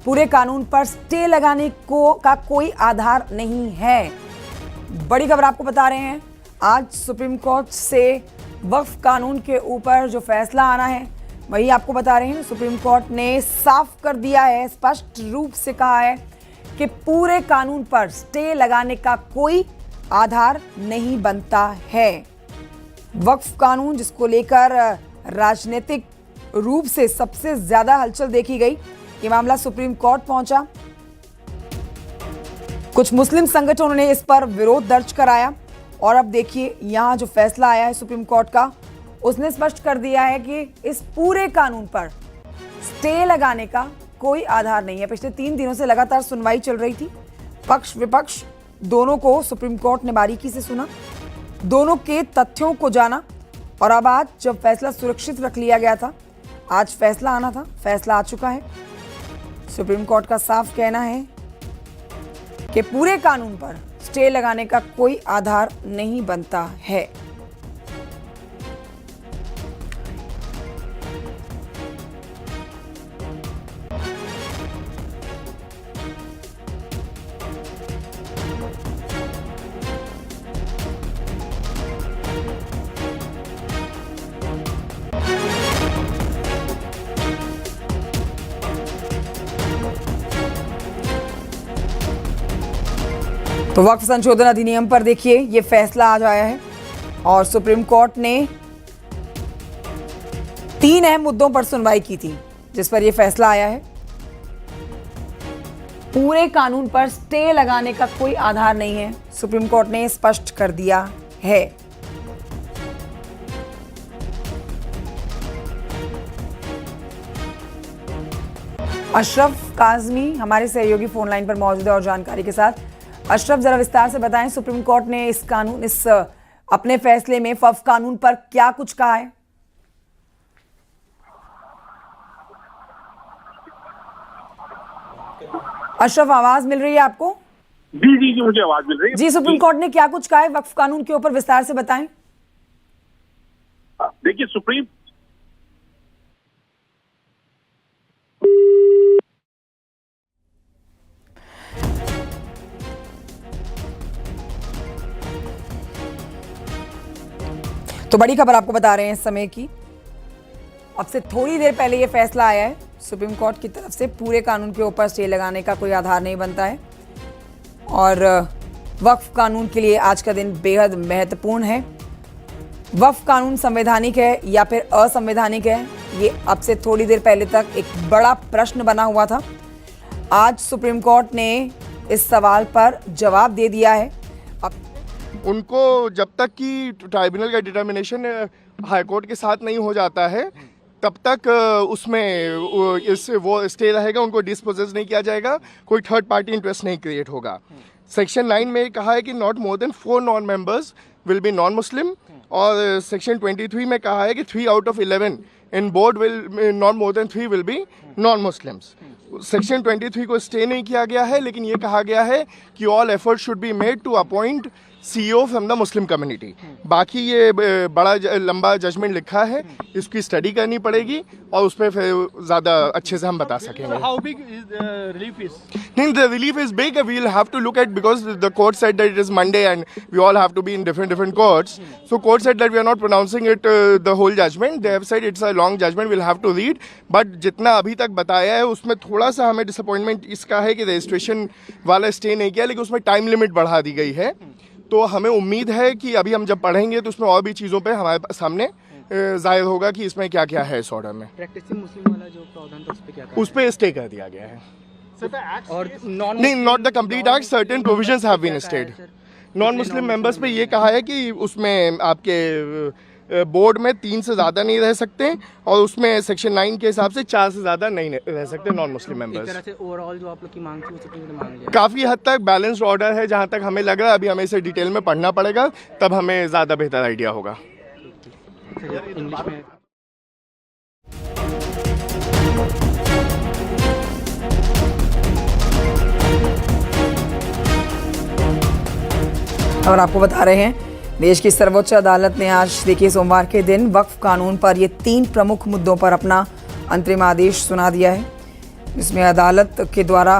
पूरे कानून पर स्टे लगाने का कोई आधार नहीं है। बड़ी खबर आपको बता रहे हैं, आज सुप्रीम कोर्ट से वक्फ कानून के ऊपर जो फैसला आना है वही आपको बता रहे हैं। सुप्रीम कोर्ट ने साफ कर दिया है, स्पष्ट रूप से कहा है कि पूरे कानून पर स्टे लगाने का कोई आधार नहीं बनता है। वक्फ कानून जिसको लेकर राजनीतिक रूप से सबसे ज्यादा हलचल देखी गई, ये मामला सुप्रीम कोर्ट पहुंचा। कुछ मुस्लिम संगठनों ने इस पर विरोध दर्ज कराया और अब देखिए यहां जो फैसला आया है सुप्रीम कोर्ट का, उसने स्पष्ट कर दिया है कि इस पूरे कानून पर स्टे लगाने का कोई आधार नहीं है। पिछले 3 दिनों से लगातार सुनवाई चल रही थी, पक्ष विपक्ष दोनों को सुप्रीम कोर्ट ने बारीकी से सुना, दोनों के तथ्यों को जाना और अब आज जब फैसला सुरक्षित रख लिया गया था, आज फैसला आना था, फैसला आ चुका है। सुप्रीम कोर्ट का साफ कहना है कि पूरे कानून पर स्टे लगाने का कोई आधार नहीं बनता है। तो वक्फ संशोधन अधिनियम पर देखिए ये फैसला आज आया है और सुप्रीम कोर्ट ने 3 अहम मुद्दों पर सुनवाई की थी जिस पर यह फैसला आया है। पूरे कानून पर स्टे लगाने का कोई आधार नहीं है, सुप्रीम कोर्ट ने स्पष्ट कर दिया है। अशरफ काजमी हमारे सहयोगी फोन लाइन पर मौजूद है और जानकारी के साथ। अशरफ, जरा विस्तार से बताएं, सुप्रीम कोर्ट ने इस अपने फैसले में वक्फ कानून पर क्या कुछ कहा है? अशरफ, आवाज मिल रही है आपको? जी जी जी, मुझे आवाज मिल रही है। जी, सुप्रीम कोर्ट ने क्या कुछ कहा है वक्फ कानून के ऊपर, विस्तार से बताएं। देखिए, सुप्रीम तो बड़ी खबर आपको बता रहे हैं इस समय की, अब से थोड़ी देर पहले ये फैसला आया है सुप्रीम कोर्ट की तरफ से, पूरे कानून के ऊपर स्टे लगाने का कोई आधार नहीं बनता है और वक्फ कानून के लिए आज का दिन बेहद महत्वपूर्ण है। वक्फ कानून संवैधानिक है या फिर असंवैधानिक है, ये अब से थोड़ी देर पहले तक एक बड़ा प्रश्न बना हुआ था। आज सुप्रीम कोर्ट ने इस सवाल पर जवाब दे दिया है। उनको जब तक कि ट्राइब्यूनल का डिटर्मिनेशन हाईकोर्ट के साथ नहीं हो जाता है तब तक उसमें वो स्टे रहेगा, उनको डिस्पोजेस नहीं किया जाएगा, कोई थर्ड पार्टी इंटरेस्ट नहीं क्रिएट होगा। सेक्शन 9 में कहा है कि not more than 4 non members will be non Muslim, और सेक्शन 23 में कहा है कि 3 out of 11 in board will not more than 3 will be non Muslims. Section 23 को स्टे नहीं किया गया है, लेकिन ये कहा गया है कि all effort should be made to appoint CEO from the Muslim community. बाकी ये बड़ा लंबा जजमेंट लिखा है, इसकी स्टडी करनी पड़ेगी और उस पर फिर ज़्यादा अच्छे से हम बता सकेंगे। How big is the relief is? The relief is big. We'll have to look at, because the court said that it is Monday and we all have to be in different courts. So court said that we are not pronouncing it the whole judgment. They have said it's a long judgment. We'll have to read. But जितना अभी तक बताया है उसमें थोड़ा सा हमें disappointment इसका है कि रजिस्ट्रेशन वाला स्टे नहीं किया, लेकिन उसमें टाइम लिमिट बढ़ा दी गई है। तो हमें उम्मीद है कि अभी हम जब पढ़ेंगे तो उसमें और भी चीज़ों पे हमारे सामने जाहिर होगा कि इसमें क्या क्या है इस ऑर्डर में। प्रैक्टिसिंग मुस्लिम वाला जो प्रावधान था उस पे क्या कहा? उस पे स्टे कर दिया गया है। और नहीं, not the complete act, certain provisions have been stayed. Non Muslim members पे ये कहा है कि उसमें आपके बोर्ड में 3 से ज़्यादा नहीं रह सकते और उसमें सेक्शन 9 के हिसाब से 4 से ज़्यादा नहीं रह सकते नॉन मुस्लिम मेंबर्स। एक तरह से ओवरऑल जो आप लोग की मांग थी उसे मांग लिया काफ़ी हद तक बैलेंस्ड ऑर्डर है जहाँ तक हमें लग रहा है। अभी हमें इसे डिटेल में पढ़ना पड़ेगा, तब हमें ज़्यादा बेहतर आइडिया होगा। इंग्लिश में और आपको बता रहे हैं देश की सर्वोच्च अदालत ने आज देखिए सोमवार के दिन वक्फ कानून पर ये 3 प्रमुख मुद्दों पर अपना अंतरिम आदेश सुना दिया है। जिसमें अदालत के द्वारा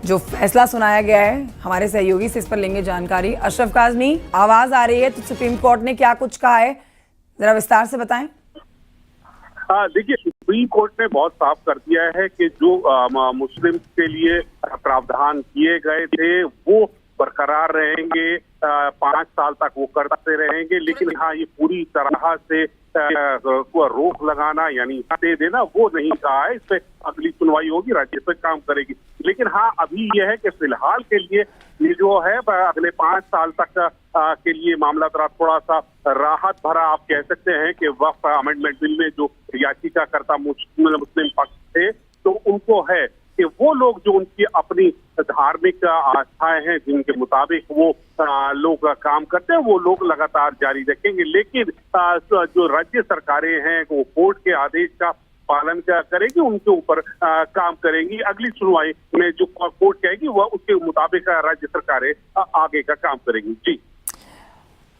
जो फैसला सुनाया गया है, हमारे सहयोगी से इस पर लेंगे जानकारी। अशरफ काज़मी, आवाज आ रही है, तो सुप्रीम कोर्ट ने क्या कुछ कहा है, जरा विस्तार से बताएं। देखिए, सुप्रीम कोर्ट ने बहुत साफ कर दिया है कि जो मुस्लिम के लिए प्रावधान किए गए थे वो बरकरार रहेंगे, 5 साल तक वो करते रहेंगे, लेकिन हाँ, ये पूरी तरह से रोक लगाना यानी दे देना वो नहीं कहा है। इस पे अगली सुनवाई होगी, राज्य पे काम करेगी। लेकिन हाँ, अभी यह है कि फिलहाल के लिए ये जो है अगले 5 साल तक के लिए मामला थोड़ा सा राहत भरा आप कह सकते हैं कि वक्फ अमेंडमेंट बिल में जो याचिकाकर्ता मुस्लिम पक्ष थे, तो उनको है कि वो लोग जो उनकी अपनी धार्मिक आस्थाएं हैं जिनके मुताबिक वो लोग काम करते हैं, वो लोग लगातार जारी रखेंगे। लेकिन जो राज्य सरकारें हैं वो कोर्ट के आदेश का पालन करेगी, उनके ऊपर काम करेंगी। अगली सुनवाई में जो कोर्ट कहेगी वह उसके मुताबिक राज्य सरकारें आगे का काम करेंगी। जी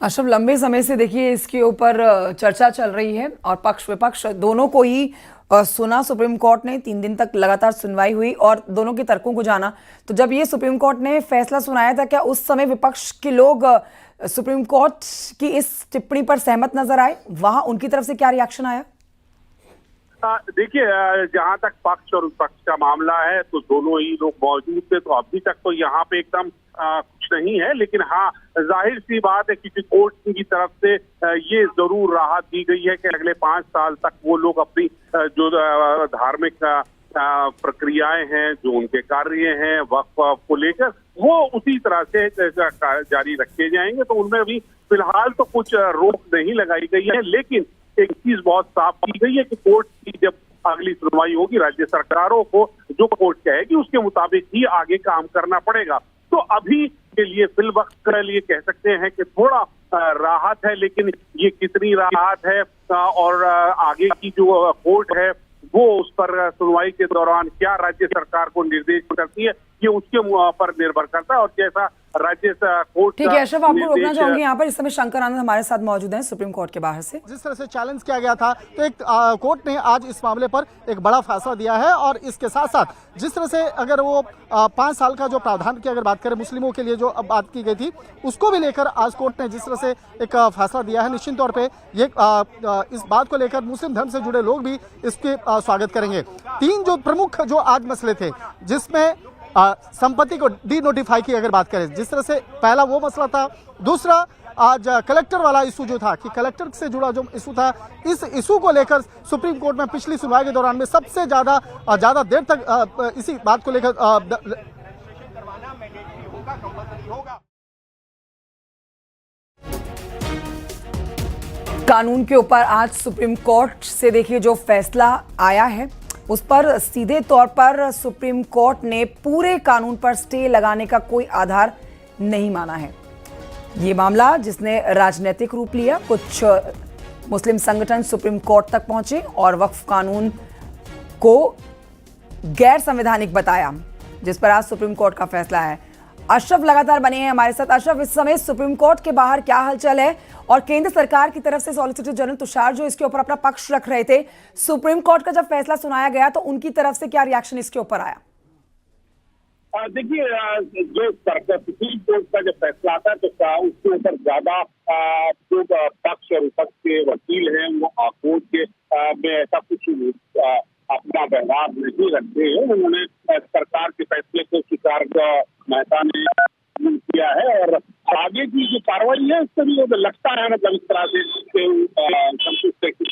अशरफ, लंबे समय से देखिए इसके ऊपर चर्चा चल रही है और पक्ष विपक्ष दोनों को ही सुना सुप्रीम कोर्ट ने। 3 दिन तक लगातार सुनवाई हुई और दोनों के तर्कों को जाना। तो जब ये सुप्रीम कोर्ट ने फैसला सुनाया था, क्या उस समय विपक्ष के लोग सुप्रीम कोर्ट की इस टिप्पणी पर सहमत नजर आए? वहां उनकी तरफ से क्या रिएक्शन आया? देखिए, जहां तक पक्ष और विपक्ष का मामला है तो दोनों ही लोग मौजूद थे, तो अभी तक तो यहाँ पे एकदम कुछ नहीं है। लेकिन हाँ, जाहिर सी बात है कि कोर्ट की तरफ से ये जरूर राहत दी गई है कि अगले 5 साल तक वो लोग अपनी जो धार्मिक प्रक्रियाएं हैं, जो उनके कार्य हैं वक्फ को लेकर, वो उसी तरह से जारी रखे जाएंगे। तो उनमें अभी फिलहाल तो कुछ रोक नहीं लगाई गई है। लेकिन एक चीज बहुत साफ की गई है कि कोर्ट की जब अगली सुनवाई होगी, राज्य सरकारों को जो कोर्ट कहेगी उसके मुताबिक ही आगे काम करना पड़ेगा। तो अभी के लिए फिलवक्त के लिए कह सकते हैं कि थोड़ा राहत है, लेकिन ये कितनी राहत है और आगे की जो कोर्ट है वो उस पर सुनवाई के दौरान क्या राज्य सरकार को निर्देश करती है, ये उसके पर निर्भर करता है। और जैसा राज्य कोर्ट, ठीक है अशरफ, आपको रोकना चाहूंगी यहाँ पर। इस समय शंकर आनंद हमारे साथ मौजूद हैं सुप्रीम कोर्ट के बाहर से। जिस तरह से चैलेंज किया गया था, तो एक कोर्ट ने आज इस मामले पर एक बड़ा फैसला दिया है। और इसके साथ साथ जिस तरह से अगर वो 5 साल का जो प्रावधान की अगर बात करें मुस्लिमों के लिए जो बात की गई थी, उसको भी लेकर आज कोर्ट ने जिस तरह से एक फैसला दिया है, निश्चित तौर पर ये इस बात को लेकर मुस्लिम धर्म से जुड़े लोग भी इसके स्वागत करेंगे। 3 जो प्रमुख जो आज मसले थे, जिसमें संपत्ति को डी नोटिफाई की अगर बात करें, जिस तरह से पहला वो मसला था, दूसरा आज कलेक्टर वाला इशू जो था कि कलेक्टर से जुड़ा जो इशू था, इस इशू को लेकर सुप्रीम कोर्ट में पिछली सुनवाई के दौरान में सबसे ज्यादा देर तक इसी बात को लेकर करवाना मैंडेटरी होगा, कंपल्सरी होगा। कानून के ऊपर आज सुप्रीम कोर्ट से देखिए जो फैसला आया है, उस पर सीधे तौर पर सुप्रीम कोर्ट ने पूरे कानून पर स्टे लगाने का कोई आधार नहीं माना है। ये मामला जिसने राजनीतिक रूप लिया, कुछ मुस्लिम संगठन सुप्रीम कोर्ट तक पहुंचे और वक्फ कानून को गैर संवैधानिक बताया, जिस पर आज सुप्रीम कोर्ट का फैसला है। अशरफ लगातार बने हैं हमारे साथ। अशरफ, इस समय सुप्रीम कोर्ट के बाहर क्या हलचल है और केंद्र सरकार की तरफ से सॉलिसिटर जनरल तुषार जो इसके ऊपर अपना पक्ष रख रहे थे, सुप्रीम कोर्ट का जब फैसला सुनाया गया तो उनकी तरफ से क्या रिएक्शन इसके ऊपर आया? देखिए, जो सुप्रीम कोर्ट का जब फैसला आता है तो उसके ऊपर ज्यादा जो पक्ष और विपक्ष के वकील हैं वो कोर्ट के में ऐसा कुछ अपना व्यवहार नहीं रखते हैं। उन्होंने सरकार के फैसले को स्वीकार मेहता ने किया है और आगे की जो कार्रवाई है उससे भी लगता है मतलब इस तरह से संतुष्ट है कि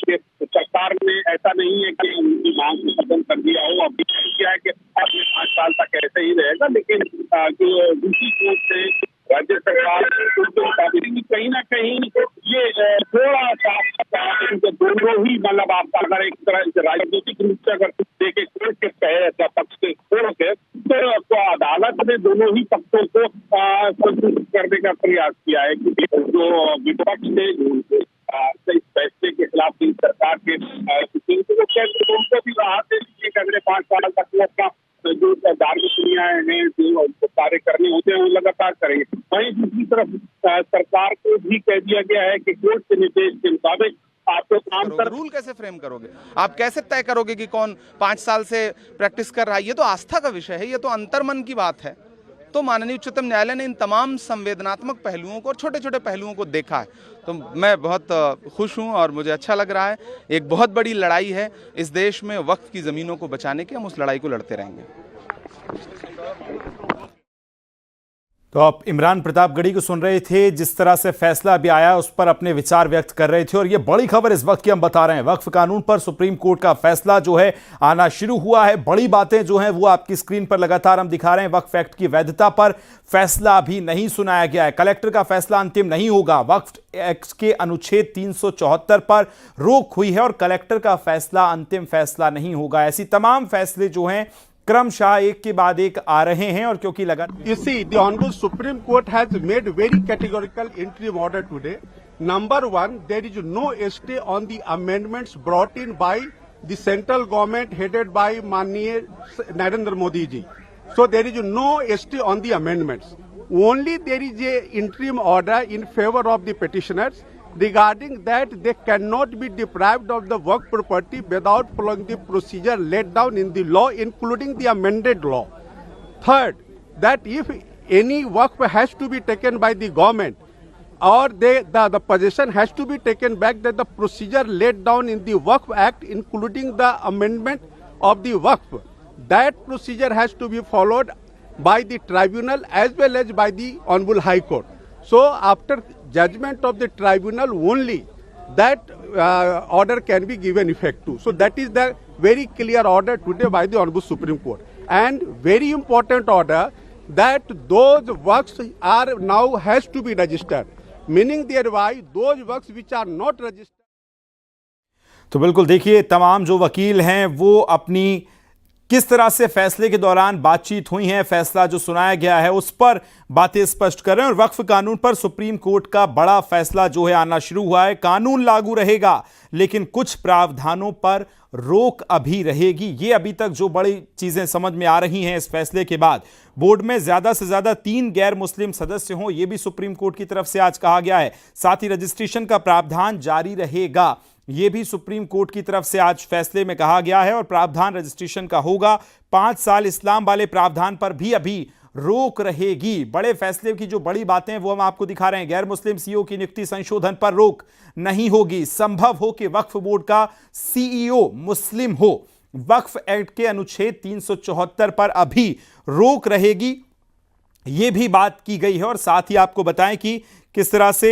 सरकार ने ऐसा नहीं है कि उनकी मांग को खत्म कर दिया हो, अभी किया है कि अगले 5 साल तक ऐसे ही रहेगा। लेकिन जो दूसरी कोर्ट से राज्य सरकार उनके मुताबिक कहीं ना कहीं ये थोड़ा सा दोनों ही मतलब आपका अगर एक तरह राजनीतिक रूप से अगर देखे कोर्ट के कहे पक्ष के छोड़ के तो अदालत ने दोनों ही पक्षों को संतुष्ट करने का प्रयास किया है कि जो विपक्ष ने इस फैसले के खिलाफ सरकार के उनको भी राहत है कि अगले 5 साल तक वो अपना जो धार्मिक क्रियाएं हैं जो कार्य करने होते हैं वो लगातार करेंगे। वहीं दूसरी तरफ सरकार को भी कह दिया गया है कि कोर्ट के निर्देश के मुताबिक आपको काम अंतर रूल कैसे फ्रेम करोगे? आप कैसे तय करोगे कि कौन 5 साल से प्रैक्टिस कर रहा है? ये तो आस्था का विषय है, ये तो अंतर्मन की बात है। तो माननीय उच्चतम न्यायालय ने इन तमाम संवेदनात्मक पहलुओं को और छोटे छोटे पहलुओं को देखा है। तो मैं बहुत खुश हूं और मुझे अच्छा लग रहा है। एक बहुत बड़ी लड़ाई है इस देश में वक्फ की ज़मीनों को बचाने की, हम उस लड़ाई को लड़ते रहेंगे। तो आप इमरान प्रतापगढ़ी को सुन रहे थे, जिस तरह से फैसला अभी आया उस पर अपने विचार व्यक्त कर रहे थे। और ये बड़ी खबर इस वक्त की हम बता रहे हैं, वक्फ कानून पर सुप्रीम कोर्ट का फैसला जो है आना शुरू हुआ है। बड़ी बातें जो हैं वो आपकी स्क्रीन पर लगातार हम दिखा रहे हैं। वक्फ एक्ट की वैधता पर फैसला अभी नहीं सुनाया गया है, कलेक्टर का फैसला अंतिम नहीं होगा। वक्फ एक्ट के अनुच्छेद 374 पर रोक हुई है और कलेक्टर का फैसला अंतिम फैसला नहीं होगा। ऐसी तमाम फैसले जो हैं क्रमशः एक के बाद एक आ रहे हैं। और क्योंकि You see, the Honorable Supreme Court has made very categorical interim order today. Number one, there is no stay on the amendments brought in by the central government headed by Manniya Narendra Modi ji. So there is no stay on the amendments. Only there is a interim order in favor of the petitioners regarding that they cannot be deprived of the work property without following the procedure laid down in the law, including the amended law. Third, that if any work has to be taken by the government or the possession has to be taken back, that the procedure laid down in the Waqf Act, including the amendment of the Waqf, that procedure has to be followed by the tribunal as well as by the Honorable High Court. So after judgment of the tribunal only that order can be given effect to. So that is the very clear order today by the Honorable Supreme Court. And very important order that those works are now has to be registered. Meaning thereby those works which are not registered. तो बिल्कुल देखिए, तमाम जो वकील हैं वो अपनी किस तरह से फैसले के दौरान बातचीत हुई है, फैसला जो सुनाया गया है उस पर बातें स्पष्ट कर रहे हैं। और वक्फ कानून पर सुप्रीम कोर्ट का बड़ा फैसला जो है आना शुरू हुआ है। कानून लागू रहेगा लेकिन कुछ प्रावधानों पर रोक अभी रहेगी। ये अभी तक जो बड़ी चीजें समझ में आ रही हैं इस फैसले के बाद। बोर्ड में ज्यादा से ज्यादा 3 गैर मुस्लिम सदस्य हों, यह भी सुप्रीम कोर्ट की तरफ से आज कहा गया है। साथ ही रजिस्ट्रेशन का प्रावधान जारी रहेगा, यह भी सुप्रीम कोर्ट की तरफ से आज फैसले में कहा गया है। और प्रावधान रजिस्ट्रेशन का होगा। 5 साल इस्लाम वाले प्रावधान पर भी अभी रोक रहेगी। बड़े फैसले की जो बड़ी बातें हैं वो हम आपको दिखा रहे हैं। गैर मुस्लिम सीईओ की नियुक्ति संशोधन पर रोक नहीं होगी। संभव हो कि वक्फ बोर्ड का सीईओ मुस्लिम हो। वक्फ एक्ट के अनुच्छेद 374 पर अभी रोक रहेगी, यह भी बात की गई है। और साथ ही आपको बताएं कि किस तरह से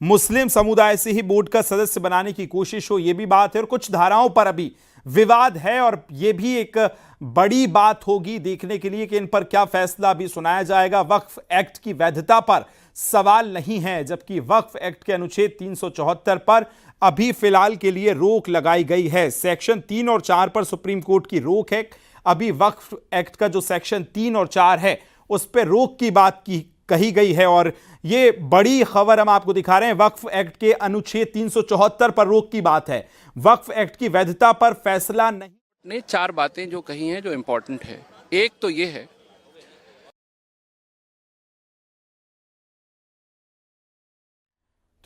मुस्लिम समुदाय से ही बोर्ड का सदस्य बनाने की कोशिश हो, यह भी बात है। और कुछ धाराओं पर अभी विवाद है और यह भी एक बड़ी बात होगी देखने के लिए कि इन पर क्या फैसला भी सुनाया जाएगा। वक्फ एक्ट की वैधता पर सवाल नहीं है, जबकि वक्फ एक्ट के अनुच्छेद 374 पर अभी फिलहाल के लिए रोक लगाई गई है। सेक्शन 3 और 4 पर सुप्रीम कोर्ट की रोक है। अभी वक्फ एक्ट का जो सेक्शन 3 और 4 है उस पर रोक की बात कही गई है। और ये बड़ी खबर हम आपको दिखा रहे हैं। वक्फ एक्ट के अनुच्छेद 374 पर रोक की बात है। वक्फ एक्ट की वैधता पर फैसला नहीं। ने 4 बातें जो कही हैं जो इंपॉर्टेंट है। एक तो ये है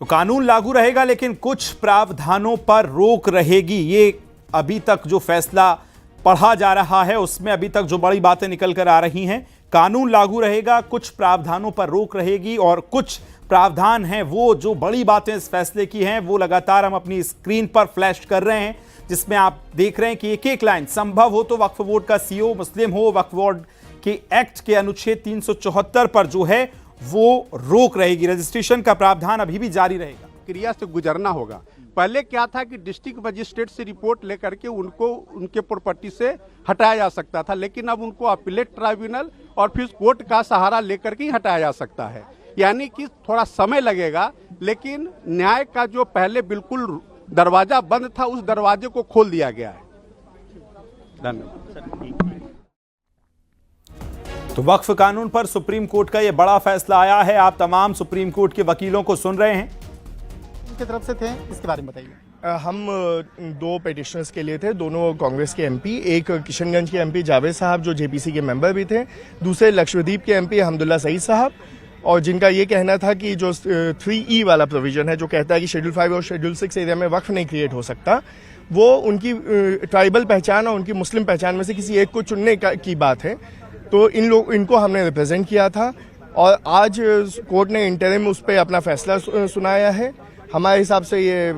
तो कानून लागू रहेगा लेकिन कुछ प्रावधानों पर रोक रहेगी। ये अभी तक जो फैसला पढ़ा जा रहा है उसमें अभी तक जो बड़ी बातें निकल कर आ रही हैं। कानून लागू रहेगा, कुछ प्रावधानों पर रोक रहेगी। और कुछ प्रावधान हैं वो जो बड़ी बातें इस फैसले की हैं वो लगातार हम अपनी स्क्रीन पर फ्लैश कर रहे हैं, जिसमें आप देख रहे हैं कि एक एक लाइन संभव हो तो वक्फ बोर्ड का सीईओ मुस्लिम हो। वक्फ बोर्ड के एक्ट के अनुच्छेद 374 पर जो है वो रोक रहेगी। रजिस्ट्रेशन का प्रावधान अभी भी जारी रहेगा। क्रिया से गुजरना होगा। पहले क्या था कि डिस्ट्रिक्ट मजिस्ट्रेट से रिपोर्ट लेकर के उनको उनके प्रॉपर्टी से हटाया जा सकता था, लेकिन अब उनको अपीलेट ट्राइब्यूनल और फिर कोर्ट का सहारा लेकर के ही हटाया जा सकता है। यानी कि थोड़ा समय लगेगा, लेकिन न्याय का जो पहले बिल्कुल दरवाजा बंद था उस दरवाजे को खोल दिया गया है। धन्यवाद। तो वक्फ कानून पर सुप्रीम कोर्ट का यह बड़ा फैसला आया है। आप तमाम सुप्रीम कोर्ट के वकीलों को सुन रहे हैं। की तरफ से थे, इसके बारे में बताइए। हम 2 पिटिशनर्स के लिए थे, दोनों कांग्रेस के एमपी। एक किशनगंज के एमपी जावेद साहब जो जेपीसी के मेंबर भी थे, दूसरे लक्षद्वीप के एमपी हमदुल्ला सईद साहब। और जिनका ये कहना था कि जो 3E वाला प्रोविजन है जो कहता है कि शेड्यूल 5 और शेड्यूल 6 एरिया में वक्फ नहीं क्रिएट हो सकता, वो उनकी ट्राइबल पहचान और उनकी मुस्लिम पहचान में से किसी एक को चुनने की बात है। तो इनको हमने रिप्रेजेंट किया था और आज कोर्ट ने इंटरिम उस पर अपना फैसला सुनाया है। हमारे हिसाब से ये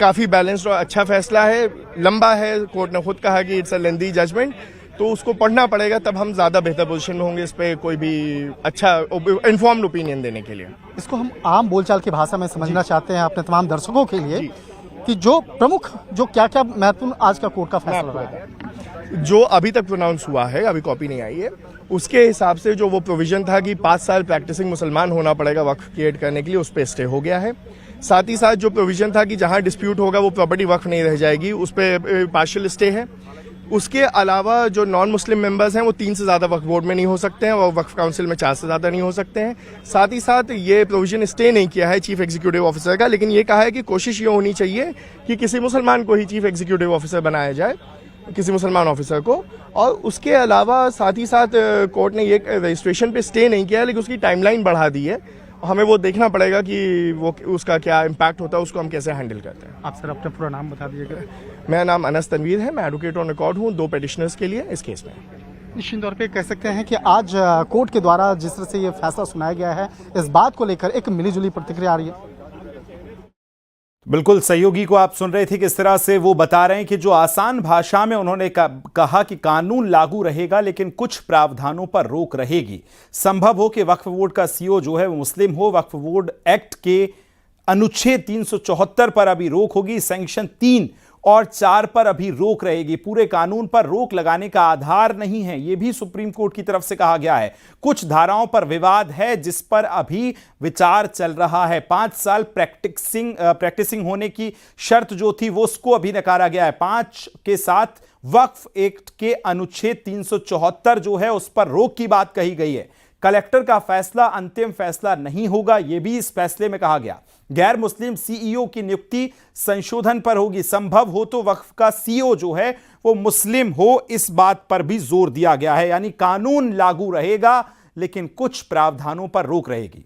काफ़ी बैलेंस्ड और अच्छा फैसला है, लंबा है। कोर्ट ने खुद कहा कि इट्स अ लेंथी जजमेंट, तो उसको पढ़ना पड़ेगा, तब हम ज़्यादा बेहतर पोजीशन में होंगे इस पर कोई भी अच्छा इन्फॉर्म्ड ओपिनियन देने के लिए। इसको हम आम बोलचाल की भाषा में समझना चाहते हैं अपने तमाम दर्शकों के लिए कि जो प्रमुख जो क्या क्या महत्वपूर्ण आज का कोर्ट का फैसला रहा है। जो अभी तक प्रोनाउंस हुआ है, अभी कॉपी नहीं आई है, उसके हिसाब से जो वो प्रोविजन था कि 5 साल प्रैक्टिसिंग मुसलमान होना पड़ेगा वक्फ क्रिएट करने के लिए, उस पर स्टे हो गया है। साथ ही साथ जो प्रोविजन था कि जहां डिस्प्यूट होगा वो प्रॉपर्टी वक्फ नहीं रह जाएगी, उस पर पार्शियल स्टे है। उसके अलावा जो नॉन मुस्लिम मेंबर्स हैं वो 3 से ज़्यादा वक्फ बोर्ड में नहीं हो सकते हैं और वक्फ काउंसिल में 4 से ज़्यादा नहीं हो सकते हैं। साथ ही साथ ये प्रोविजन स्टे नहीं किया है चीफ एग्जीक्यूटिव ऑफिसर का, लेकिन ये कहा है कि कोशिश ये होनी चाहिए कि किसी मुसलमान को ही चीफ एग्जीक्यूटिव ऑफिसर बनाया जाए, किसी मुसलमान ऑफिसर को। और उसके अलावा साथ ही साथ कोर्ट ने ये रजिस्ट्रेशन पे स्टे नहीं किया है, लेकिन उसकी टाइमलाइन बढ़ा दी है। हमें वो देखना पड़ेगा कि वो उसका क्या इम्पैक्ट होता है, उसको हम कैसे हैंडल करते हैं। आप सर अपना पूरा नाम बता दीजिएगा। मेरा नाम अनस तनवीर है, मैं एडवोकेट ऑन रिकॉर्ड हूँ 2 पेटिशनर्स के लिए इस केस में। निश्चित तौर पे कह सकते हैं कि आज कोर्ट के द्वारा जिस तरह से ये फैसला सुनाया गया है, इस बात को लेकर एक मिलीजुली प्रतिक्रिया आ रही है। बिल्कुल, सहयोगी को आप सुन रहे थे किस तरह से वो बता रहे हैं कि जो आसान भाषा में उन्होंने कहा कि कानून लागू रहेगा लेकिन कुछ प्रावधानों पर रोक रहेगी। संभव हो कि वक्फ बोर्ड का सीईओ जो है वो मुस्लिम हो। वक्फ बोर्ड एक्ट के अनुच्छेद 374 पर अभी रोक होगी, सेक्शन 3 और 4 पर अभी रोक रहेगी। पूरे कानून पर रोक लगाने का आधार नहीं है, यह भी सुप्रीम कोर्ट की तरफ से कहा गया है। कुछ धाराओं पर विवाद है जिस पर अभी विचार चल रहा है। 5 साल प्रैक्टिसिंग होने की शर्त जो थी वो उसको अभी नकारा गया है। 5 के साथ वक्फ एक्ट के अनुच्छेद 374 जो है उस पर रोक की बात कही गई है। कलेक्टर का फैसला अंतिम फैसला नहीं होगा, यह भी इस फैसले में कहा गया। गैर मुस्लिम सीईओ की नियुक्ति संशोधन पर होगी। संभव हो तो वक्फ का सीईओ जो है वो मुस्लिम हो, इस बात पर भी जोर दिया गया है। यानी कानून लागू रहेगा लेकिन कुछ प्रावधानों पर रोक रहेगी।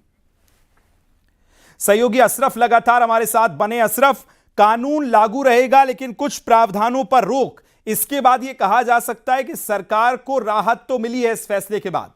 सहयोगी अशरफ लगातार हमारे साथ बने। अशरफ, कानून लागू रहेगा लेकिन कुछ प्रावधानों पर रोक, इसके बाद यह कहा जा सकता है कि सरकार को राहत तो मिली है इस फैसले के बाद।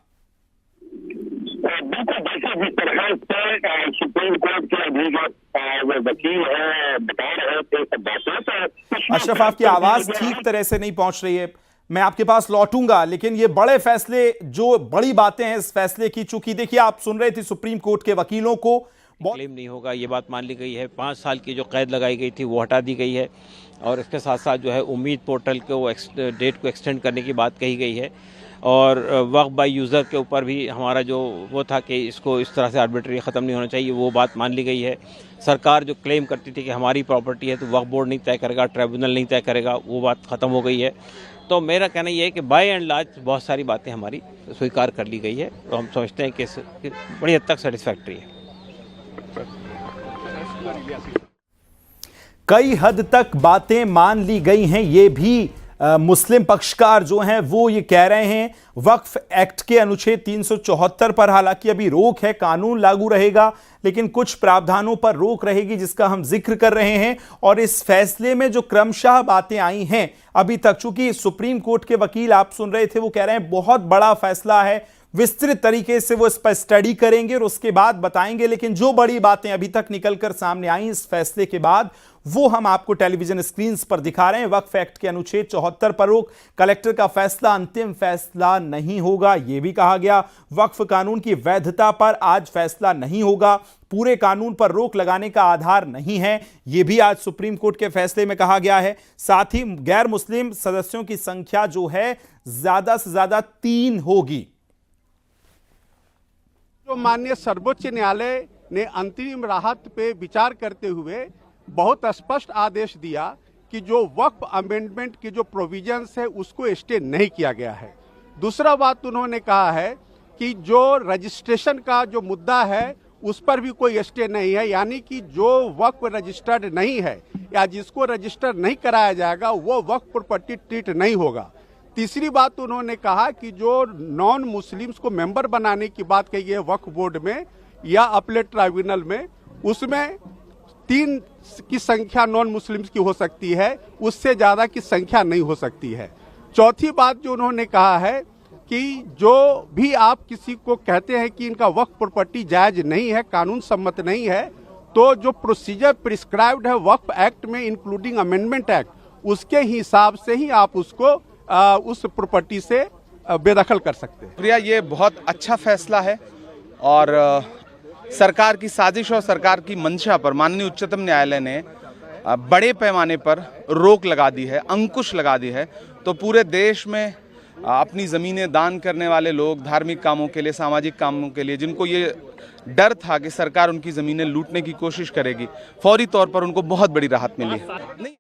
सुप्रीम कोर्ट के अभी जो वकील है बता रहे थे सब बातें। अशरफ, आपकी आवाज ठीक तरह से नहीं पहुंच रही है, मैं आपके पास लौटूंगा। लेकिन ये बड़े फैसले, जो बड़ी बातें हैं इस फैसले की, चूंकि देखिए आप सुन रहे थे सुप्रीम कोर्ट के वकीलों को, क्लेम नहीं होगा ये बात मान ली गई है। 5 साल की जो कैद लगाई गई थी वो हटा दी गई है और इसके साथ साथ जो है उम्मीद पोर्टल को डेट को एक्सटेंड करने की बात कही गई है। और वक्फ बाय यूज़र के ऊपर भी हमारा जो वो था कि इसको इस तरह से आर्बिट्री ख़त्म नहीं होना चाहिए, वो बात मान ली गई है। सरकार जो क्लेम करती थी कि हमारी प्रॉपर्टी है तो वक्फ बोर्ड नहीं तय करेगा, ट्रिब्यूनल नहीं तय करेगा, वो बात ख़त्म हो गई है। तो मेरा कहना ये है कि बाय एंड लार्ज बहुत सारी बातें हमारी स्वीकार कर ली गई है, तो हम समझते हैं कि बड़ी हद तक सेटिस्फैक्ट्री है। कई हद तक बातें मान ली गई हैं, ये भी मुस्लिम पक्षकार जो हैं वो ये कह रहे हैं। वक्फ एक्ट के अनुच्छेद 374 पर हालांकि अभी रोक है, कानून लागू रहेगा लेकिन कुछ प्रावधानों पर रोक रहेगी जिसका हम जिक्र कर रहे हैं। और इस फैसले में जो क्रमशः बातें आई हैं अभी तक, चूंकि सुप्रीम कोर्ट के वकील आप सुन रहे थे वो कह रहे हैं बहुत बड़ा फैसला है, विस्तृत तरीके से वो इस पर स्टडी करेंगे और उसके बाद बताएंगे। लेकिन जो बड़ी बातें अभी तक निकलकर सामने आई इस फैसले के बाद वो हम आपको टेलीविजन स्क्रीन पर दिखा रहे हैं। वक्फ एक्ट के अनुच्छेद 74 पर रोक, कलेक्टर का फैसला अंतिम फैसला नहीं होगा, यह भी कहा गया। वक्फ कानून की वैधता पर आज फैसला नहीं होगा, पूरे कानून पर रोक लगाने का आधार नहीं है, यह भी आज सुप्रीम कोर्ट के फैसले में कहा गया है। साथ ही गैर मुस्लिम सदस्यों की संख्या जो है ज्यादा से ज्यादा 3 होगी। जो माननीय सर्वोच्च न्यायालय ने अंतरिम राहत पे विचार करते हुए बहुत स्पष्ट आदेश दिया कि जो वक्फ अमेंडमेंट की जो प्रोविजंस है उसको स्टे नहीं किया गया है। दूसरा बात उन्होंने कहा है कि जो रजिस्ट्रेशन का जो मुद्दा है उस पर भी कोई स्टे नहीं है, यानी कि जो वक्फ रजिस्टर्ड नहीं है या जिसको रजिस्टर नहीं कराया जाएगा वो वक्फ प्रॉपर्टी ट्रीट नहीं होगा। तीसरी बात उन्होंने कहा कि जो नॉन मुस्लिम्स को मेंबर बनाने की बात कही है वक्फ बोर्ड में, या अपीलेट ट्राइब्यूनल में, उसमें 3 की संख्या नॉन मुस्लिम्स की हो सकती है, उससे ज़्यादा की संख्या नहीं हो सकती है। चौथी बात जो उन्होंने कहा है कि जो भी आप किसी को कहते हैं कि इनका वक्फ प्रॉपर्टी जायज नहीं है, कानून सम्मत नहीं है, तो जो प्रोसीजर प्रिस्क्राइब्ड है वक्फ एक्ट में इंक्लूडिंग अमेंडमेंट एक्ट, उसके हिसाब से ही आप उसको उस प्रॉपर्टी से बेदखल कर सकते हैं। प्रिया, ये बहुत अच्छा फैसला है और सरकार की साजिश और सरकार की मंशा पर माननीय उच्चतम न्यायालय ने बड़े पैमाने पर रोक लगा दी है, अंकुश लगा दी है। तो पूरे देश में अपनी ज़मीनें दान करने वाले लोग, धार्मिक कामों के लिए, सामाजिक कामों के लिए, जिनको ये डर था कि सरकार उनकी ज़मीनें लूटने की कोशिश करेगी, फौरी तौर पर उनको बहुत बड़ी राहत मिली है।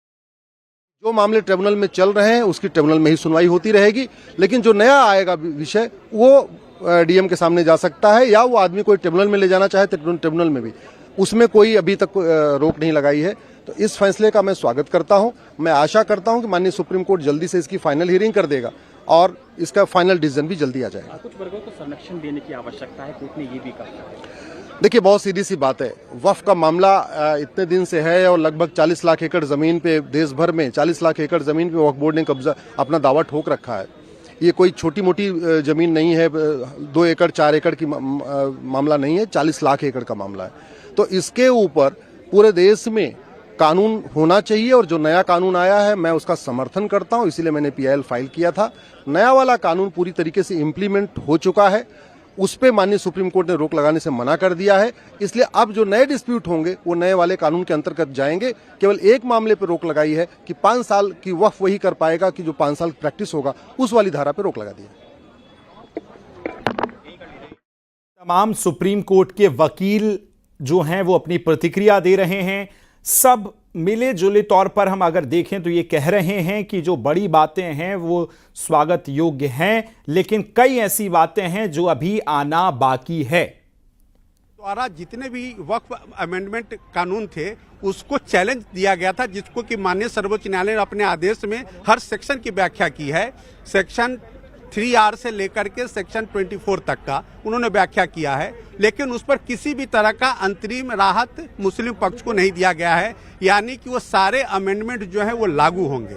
जो मामले ट्रिब्यूनल में चल रहे हैं उसकी ट्रिब्यूनल में ही सुनवाई होती रहेगी, लेकिन जो नया आएगा विषय वो डीएम के सामने जा सकता है, या वो आदमी कोई ट्रिब्यूनल में ले जाना चाहे तो ट्रिब्यूनल में भी, उसमें कोई अभी तक रोक नहीं लगाई है। तो इस फैसले का मैं स्वागत करता हूं। मैं आशा करता हूं कि माननीय सुप्रीम कोर्ट जल्दी से इसकी फाइनल हियरिंग कर देगा और इसका फाइनल डिसीजन भी जल्दी आ जाएगा। कुछ वर्गों को संरक्षण देने की आवश्यकता है, कोर्ट ने ये भी कहा। देखिए, बहुत सीधी सी बात है, वक्फ का मामला इतने दिन से है और लगभग 40 लाख एकड़ जमीन पे, देश भर में 40 लाख एकड़ जमीन पे वक्फ बोर्ड ने कब्जा अपना दावा ठोक रखा है। ये कोई छोटी मोटी जमीन नहीं है, 2 एकड़ 4 एकड़ की मामला नहीं है, 40 लाख एकड़ का मामला है। तो इसके ऊपर पूरे देश में कानून होना चाहिए और जो नया कानून आया है मैं उसका समर्थन करता हूं, इसीलिए मैंने PIL फाइल किया था। नया वाला कानून पूरी तरीके से इम्प्लीमेंट हो चुका है, उस पे माननीय सुप्रीम कोर्ट ने रोक लगाने से मना कर दिया है, इसलिए अब जो नए डिस्प्यूट होंगे वो नए वाले कानून के अंतर्गत जाएंगे। केवल एक मामले पर रोक लगाई है कि 5 साल की वक्फ वही कर पाएगा कि जो 5 साल प्रैक्टिस होगा, उस वाली धारा पर रोक लगा दी है। तमाम सुप्रीम कोर्ट के वकील जो हैं वो अपनी प्रतिक्रिया दे रहे हैं। सब मिले जुले तौर पर हम अगर देखें तो ये कह रहे हैं कि जो बड़ी बातें हैं वो स्वागत योग्य हैं, लेकिन कई ऐसी बातें हैं जो अभी आना बाकी है। द्वारा जितने भी वक्फ अमेंडमेंट कानून थे उसको चैलेंज दिया गया था, जिसको कि माननीय सर्वोच्च न्यायालय ने अपने आदेश में हर सेक्शन की व्याख्या की है। सेक्शन 3R से लेकर के सेक्शन 24 तक का उन्होंने व्याख्या किया है, लेकिन उस पर किसी भी तरह का अंतरिम राहत मुस्लिम पक्ष को नहीं दिया गया है, यानी कि वो सारे अमेंडमेंट जो है वो लागू होंगे।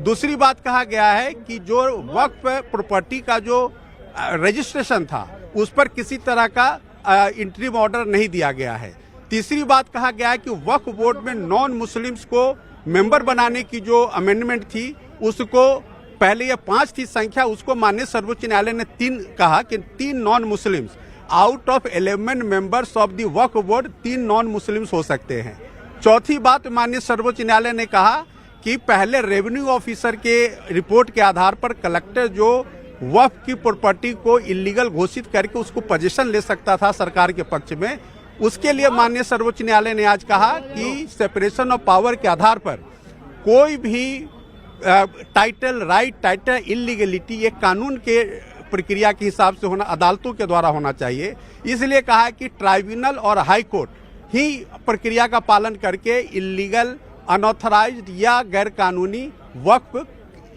दूसरी बात कहा गया है कि जो वक्फ प्रॉपर्टी का जो रजिस्ट्रेशन था उस पर किसी तरह का इंटरिम ऑर्डर नहीं दिया गया है। तीसरी बात कहा गया है कि वक्फ बोर्ड में नॉन मुस्लिम्स को मेंबर बनाने की जो अमेंडमेंट थी उसको पहले ये 5 थी संख्या, उसको माननीय सर्वोच्च न्यायालय ने 3 कहा कि 3 non Muslims out of 11 members of the Waqf board 3 non Muslims हो सकते हैं। चौथी बात माननीय सर्वोच्च न्यायालय ने कहा कि पहले रेवेन्यू ऑफिसर के रिपोर्ट के आधार पर कलेक्टर जो वक्फ की प्रॉपर्टी को इलीगल घोषित करके उसको पोजीशन ले सकता था सरकार के पक्ष में, उसके लिए माननीय सर्वोच्च न्यायालय ने आज कहा कि सेपरेशन ऑफ पावर के आधार पर कोई भी टाइटल राइट, टाइटल इलीगलिटी ये कानून के प्रक्रिया के हिसाब से होना, अदालतों के द्वारा होना चाहिए। इसलिए कहा कि ट्राइब्यूनल और हाई कोर्ट ही प्रक्रिया का पालन करके इलीगल, अनऑथराइज्ड या गैर कानूनी वक्फ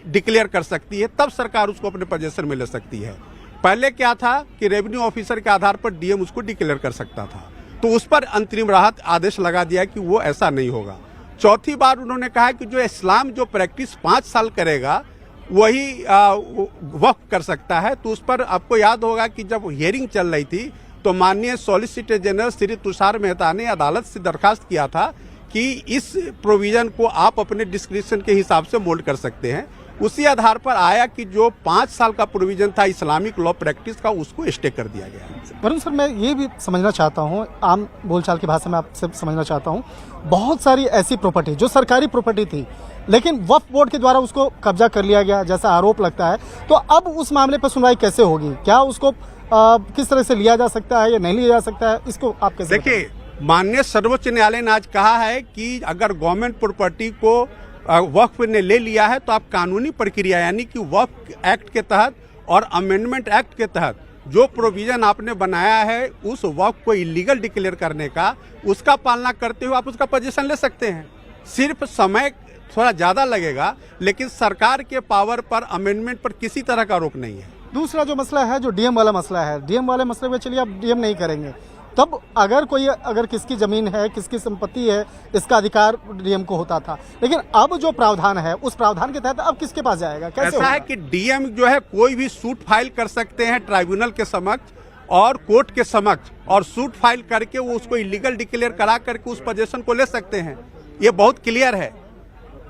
डिक्लेयर कर सकती है, तब सरकार उसको अपने पोजीशन में ले सकती है। पहले क्या था कि रेवेन्यू ऑफिसर के आधार पर डीएम उसको डिक्लेयर कर सकता था, तो उस पर अंतरिम राहत आदेश लगा दिया कि वो ऐसा नहीं होगा। चौथी बार उन्होंने कहा कि जो इस्लाम जो प्रैक्टिस 5 साल करेगा वही वक्फ कर सकता है। तो उस पर आपको याद होगा कि जब हियरिंग चल रही थी तो माननीय सॉलिसिटर जनरल श्री तुषार मेहता ने अदालत से दरखास्त किया था कि इस प्रोविजन को आप अपने डिस्क्रिप्शन के हिसाब से मोल्ड कर सकते हैं। उसी आधार पर आया कि जो 5 साल का प्रोविजन था इस्लामिक लॉ प्रैक्टिस का, उसको स्टे कर दिया गया। वरुण सर, मैं ये भी समझना चाहता हूँ, आम बोलचाल की भाषा में आपसे समझना चाहता हूँ, बहुत सारी ऐसी प्रॉपर्टी जो सरकारी प्रॉपर्टी थी लेकिन वक्फ बोर्ड के द्वारा उसको कब्जा कर लिया गया जैसा आरोप लगता है, तो अब उस मामले पर सुनवाई कैसे होगी? क्या उसको किस तरह से लिया जा सकता है या नहीं लिया जा सकता है, इसको आप कैसे? देखिए, माननीय सर्वोच्च न्यायालय ने आज कहा है कि अगर गवर्नमेंट प्रॉपर्टी को वक्फ ने ले लिया है तो आप कानूनी प्रक्रिया यानी कि वक्फ एक्ट के तहत और अमेंडमेंट एक्ट के तहत जो प्रोविजन आपने बनाया है उस वक्फ को इलीगल डिक्लेयर करने का, उसका पालना करते हुए आप उसका पोजीशन ले सकते हैं। सिर्फ समय थोड़ा ज्यादा लगेगा, लेकिन सरकार के पावर पर, अमेंडमेंट पर किसी तरह का रोक नहीं है। दूसरा जो मसला है, जो डीएम वाला मसला है, डीएम वाले मसले में चलिए आप डीएम नहीं करेंगे, तब अगर किसकी जमीन है, किसकी संपत्ति है, इसका अधिकार डीएम को होता था। लेकिन अब जो प्रावधान है, उस प्रावधान के तहत अब किसके पास जाएगा, कैसे ऐसा है कि डीएम जो है कोई भी सूट फाइल कर सकते हैं ट्राइब्यूनल के समक्ष और कोर्ट के समक्ष, और सूट फाइल करके वो उसको इलीगल डिक्लेयर करा करके उस पोजीशन को ले सकते हैं। ये बहुत क्लियर है।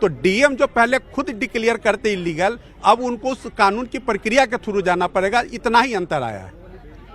तो डीएम जो पहले खुद डिक्लेयर करते इलीगल, अब उनको उस कानून की प्रक्रिया के थ्रू जाना पड़ेगा, इतना ही अंतर आया है।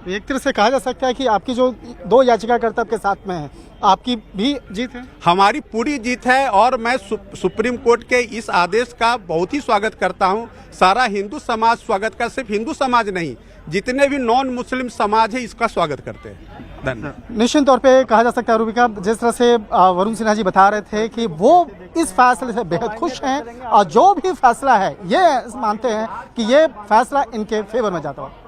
एक तरह से कहा जा सकता है कि आपकी जो 2 याचिकाकर्ता आपके साथ में है, आपकी भी जीत है। हमारी पूरी जीत है और मैं सुप्रीम कोर्ट के इस आदेश का बहुत ही स्वागत करता हूं। सारा हिंदू समाज स्वागत का, सिर्फ हिंदू समाज नहीं, जितने भी नॉन मुस्लिम समाज है इसका स्वागत करते हैं। धन्यवाद। निश्चित तौर पे कहा जा सकता है रूबिका, जिस तरह से वरुण सिन्हा जी बता रहे थे कि वो इस फैसले से बेहद खुश हैं और जो भी फैसला है ये मानते हैं कि ये फैसला इनके फेवर में जाता है।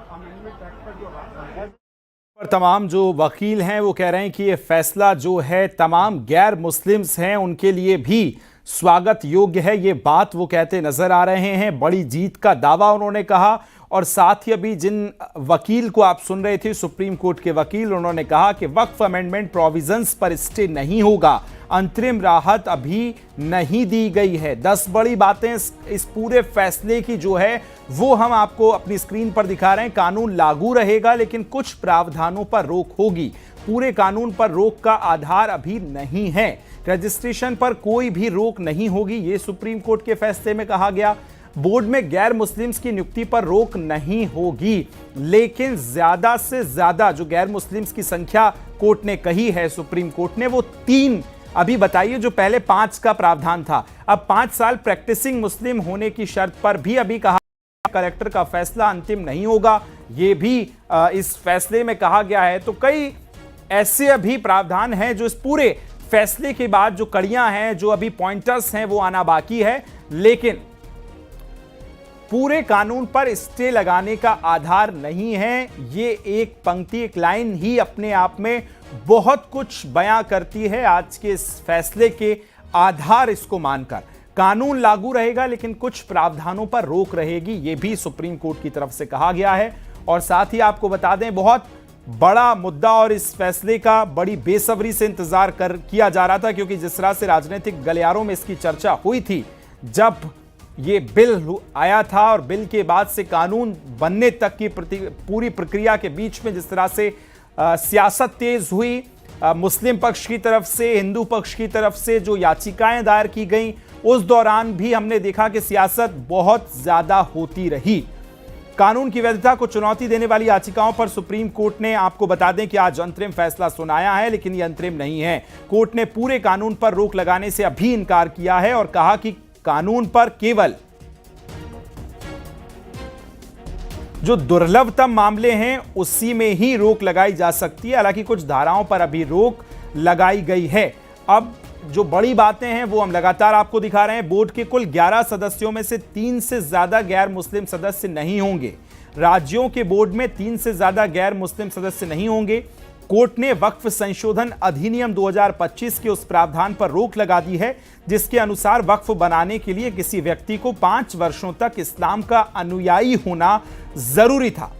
पर तमाम जो वकील हैं वो कह रहे हैं कि ये फैसला जो है तमाम गैर मुस्लिम्स हैं उनके लिए भी स्वागत योग्य है। ये बात वो कहते नजर आ रहे हैं। बड़ी जीत का दावा उन्होंने कहा। और साथ ही अभी जिन वकील को आप सुन रहे थे, सुप्रीम कोर्ट के वकील, उन्होंने कहा कि वक्फ अमेंडमेंट प्रोविजंस पर स्टे नहीं होगा, अंतरिम राहत अभी नहीं दी गई है। 10 बड़ी बातें इस पूरे फैसले की जो है वो हम आपको अपनी स्क्रीन पर दिखा रहे हैं। कानून लागू रहेगा लेकिन कुछ प्रावधानों पर रोक होगी। पूरे कानून पर रोक का आधार अभी नहीं है। रजिस्ट्रेशन पर कोई भी रोक नहीं होगी, ये सुप्रीम कोर्ट के फैसले में कहा गया। बोर्ड में गैर मुस्लिम्स की नियुक्ति पर रोक नहीं होगी, लेकिन ज्यादा से ज्यादा जो गैर मुस्लिम्स की संख्या कोर्ट ने कही है, सुप्रीम कोर्ट ने, वो 3 अभी बताइए, जो पहले 5 का प्रावधान था। अब 5 साल प्रैक्टिसिंग मुस्लिम होने की शर्त पर भी अभी कहा कलेक्टर का फैसला अंतिम नहीं होगा, ये भी इस फैसले में कहा गया है। तो कई ऐसे अभी प्रावधान हैं जो इस पूरे फैसले के बाद जो कड़ियां हैं, जो अभी पॉइंटर्स हैं, वो आना बाकी है। लेकिन पूरे कानून पर स्टे लगाने का आधार नहीं है। ये एक पंक्ति, एक लाइन ही अपने आप में बहुत कुछ बयां करती है। आज के इस फैसले के आधार इसको मानकर कानून लागू रहेगा लेकिन कुछ प्रावधानों पर रोक रहेगी, ये भी सुप्रीम कोर्ट की तरफ से कहा गया है। और साथ ही आपको बता दें, बहुत बड़ा मुद्दा और इस फैसले का बड़ी बेसब्री से इंतजार किया जा रहा था, क्योंकि जिस तरह से राजनीतिक गलियारों में इसकी चर्चा हुई थी जब ये बिल आया था, और बिल के बाद से कानून बनने तक की पूरी प्रक्रिया के बीच में जिस तरह से सियासत तेज हुई, मुस्लिम पक्ष की तरफ से, हिंदू पक्ष की तरफ से जो याचिकाएं दायर की गई, उस दौरान भी हमने देखा कि सियासत बहुत ज्यादा होती रही। कानून की वैधता को चुनौती देने वाली याचिकाओं पर सुप्रीम कोर्ट ने, आपको बता दें कि आज अंतरिम फैसला सुनाया है, लेकिन यह अंतरिम नहीं है। कोर्ट ने पूरे कानून पर रोक लगाने से अभी इनकार किया है और कहा कि कानून पर केवल जो दुर्लभतम मामले हैं उसी में ही रोक लगाई जा सकती है। हालांकि कुछ धाराओं पर अभी रोक लगाई गई है। अब जो बड़ी बातें हैं वो हम लगातार आपको दिखा रहे हैं। बोर्ड के कुल 11 सदस्यों में से 3 से ज्यादा गैर मुस्लिम सदस्य नहीं होंगे। राज्यों के बोर्ड में 3 से ज्यादा गैर मुस्लिम सदस्य नहीं होंगे। कोर्ट ने वक्फ संशोधन अधिनियम 2025 के उस प्रावधान पर रोक लगा दी है जिसके अनुसार वक्फ बनाने के लिए किसी व्यक्ति को 5 वर्षों तक इस्लाम का अनुयायी होना जरूरी था।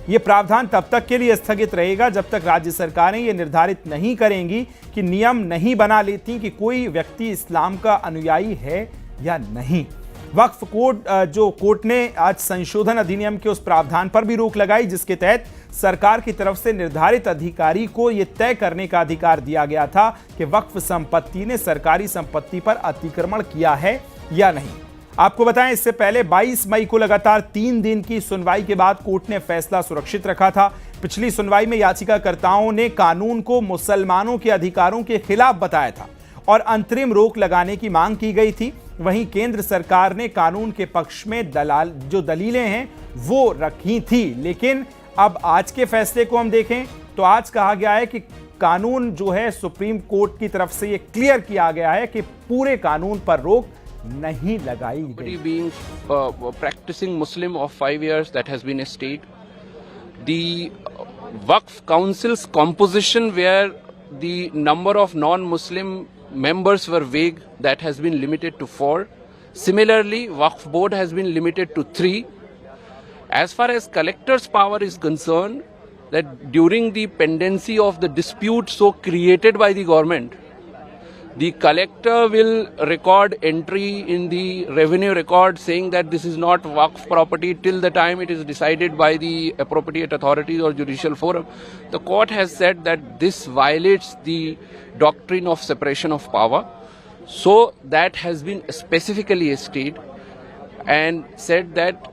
यह प्रावधान तब तक के लिए स्थगित रहेगा जब तक राज्य सरकारें यह निर्धारित नहीं करेंगी कि नियम नहीं बना लेती कि कोई व्यक्ति इस्लाम का अनुयायी है या नहीं। वक्फ कोर्ट ने आज संशोधन अधिनियम के उस प्रावधान पर भी रोक लगाई जिसके तहत सरकार की तरफ से निर्धारित अधिकारी को यह तय करने का अधिकार दिया गया था कि वक्फ संपत्ति ने सरकारी संपत्ति पर अतिक्रमण किया है या नहीं। आपको बताएं, इससे पहले 22 मई को लगातार 3 दिन की सुनवाई के बाद कोर्ट ने फैसला सुरक्षित रखा था। पिछली सुनवाई में याचिकाकर्ताओं ने कानून को मुसलमानों के अधिकारों के खिलाफ बताया था और अंतरिम रोक लगाने की मांग की गई थी। वहीं केंद्र सरकार ने कानून के पक्ष में जो दलीलें हैं वो रखी थी। लेकिन अब आज के फैसले को हम देखें तो आज कहा गया है कि कानून जो है, सुप्रीम कोर्ट की तरफ से ये क्लियर किया गया है कि पूरे कानून पर रोक नहीं लगाई गई। Being practicing Muslim of 5 years, that has been stayed. The Waqf Council's composition, where the number of non-Muslim members were vague, that has been limited to 4. Similarly, Waqf Board has been limited to 3. As far as collector's power is concerned, that during the pendency of the dispute so created by the government, the collector will record entry in the revenue record saying that this is not Waqf property till the time it is decided by the appropriate authorities or judicial forum. The court has said that this violates the doctrine of separation of power. So that has been specifically stated and said that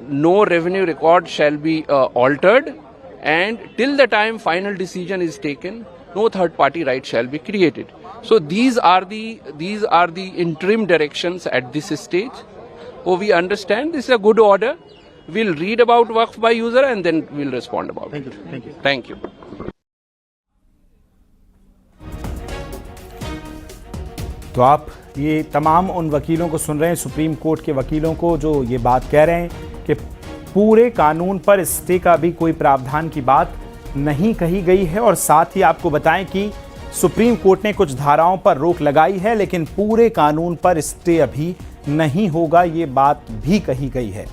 no revenue record shall be altered, and till the time final decision is taken, no third party right shall be created. So these are the interim directions at this stage. Oh, we understand this is a good order. We'll read about Waqf by user and then we'll respond about it. Thank you. Thank you. तो आप ये तमाम उन वकीलों को सुन रहे हैं, supreme court के वकीलों को, जो ये बात कह रहे हैं कि पूरे कानून पर स्टे का भी कोई प्रावधान की बात नहीं कही गई है। और साथ ही आपको बताएं कि सुप्रीम कोर्ट ने कुछ धाराओं पर रोक लगाई है, लेकिन पूरे कानून पर स्टे अभी नहीं होगा, ये बात भी कही गई है।